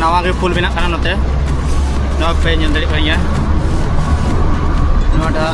नवा के फुल बिना खाना नोते नवा पे ñel dari kanya नोटा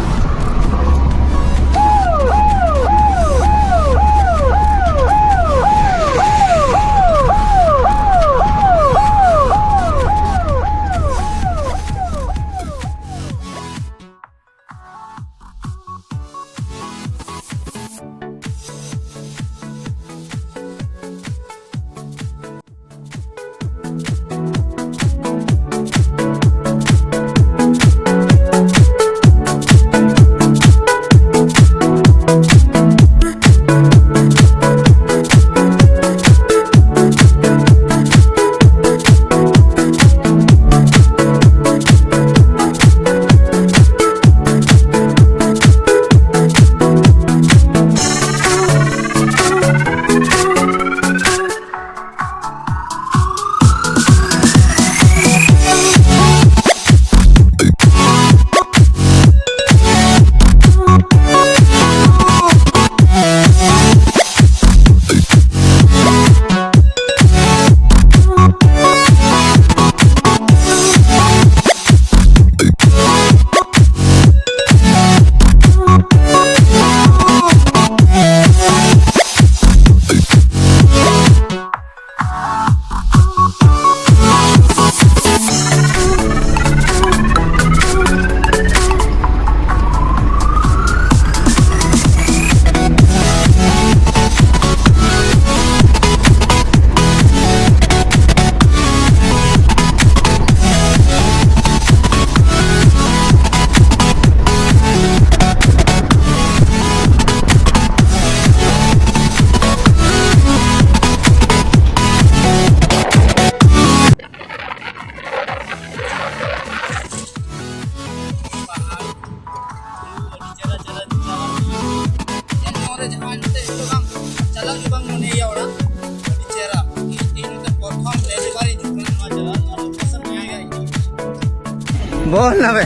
बोल ना बे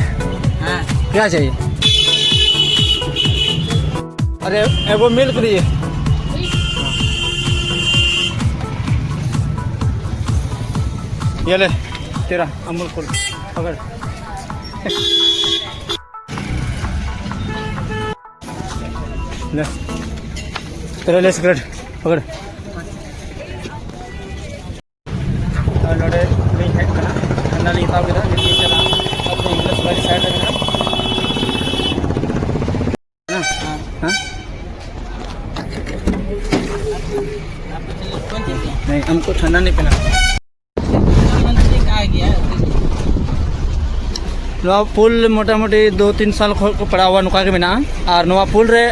क्या चाहिए? अरे एगो मिल्क दीजिए। ये ले तेरा अमूल कूल पकड़। ले तेरा ले सिगरेट पकड़। नोड़े नहीं है ना नहीं था किधर नहीं चला अपने इंग्लिश वाली साइड है ना हाँ नहीं हमको ठंडा नहीं पीना। नवा पुल मोटा मोटी 2-3 साल को पड़ा हुआ नुका के बिना और नवा पुल रे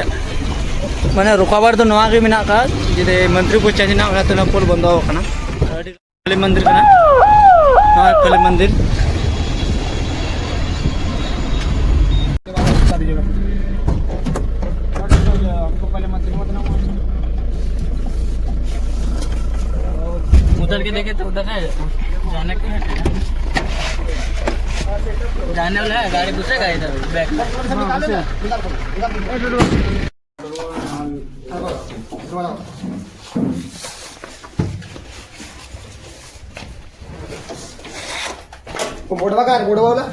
माने रुकावट तो नवा के बिना का जिदे मंत्री को चेंज ना होगा तो ना पुल बंद होगा ना काली मंदिर का ना हाँ काली मंदिर उधर के देखे तो उधर है जाने के जाने वाला है गाड़ी घुसेगा इधर बैक बोर्ड का बोर्ड वाला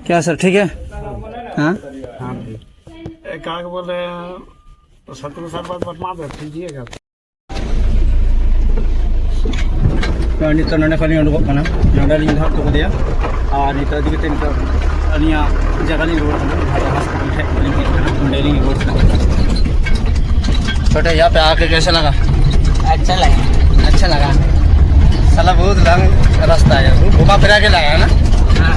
क्या सर ठीक है हाँ कहाँ बोल रहे हैं 17 साल बाद बदमा दीजिएगा नित नोड़े खाली उडुक कना नोड़े लिंग धार तो दिया और नित दिगते नित अनिया जगह लिंग रोड भाड़ा हॉस्पिटल है लिंग नोड़े लिंग रोड छोटे यहाँ पे आके कैसा लगा? अच्छा लगा साला बहुत लंग रास्ता है घुमा फिरा के लाया है ना हाँ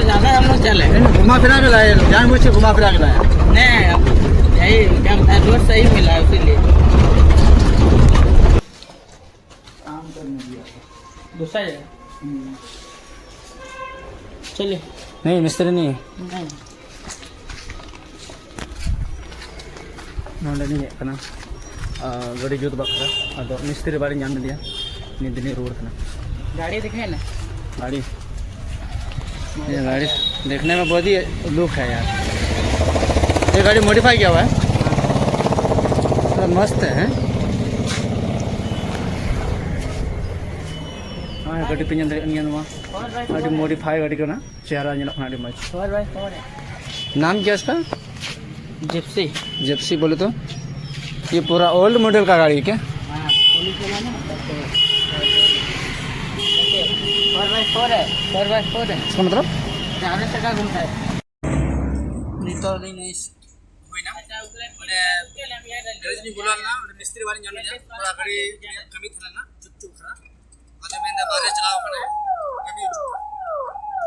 ज़्यादा हम लोग चले घुमा फिरा के लाए जान मुझे घुमा फिरा के लाया नहीं यही क्या रोड सही मिला इसीलिए दूसरा है चलिए नहीं मिस्त्री नहीं है नहीं है करना गाड़ी जुत बखरा अब मिस्त्री बारी जान दिया निधि रोड करना गाड़ी दिखाए ना गाड़ी ये गाड़ी देखने में बहुत ही लुक है यार ये गाड़ी मॉडिफाई किया हुआ है, थोड़ा मस्त है। हाँ गाड़ी पे गाड़ी मॉडिफाई गाड़ी का ना चेहरा मज। नाम क्या इसका? जिप्सी। जिप्सी बोले तो ये पूरा ओल्ड मॉडल का गाड़ी है क्या? हाँ, 4x4 है, 4x4 है। इसका मतलब 4 टका घूमता है। मिस्त्री वाली जान जा पूरा गाड़ी कमी थला ना चुप चुप खरा आगे में बाहर चलाओ कने कभी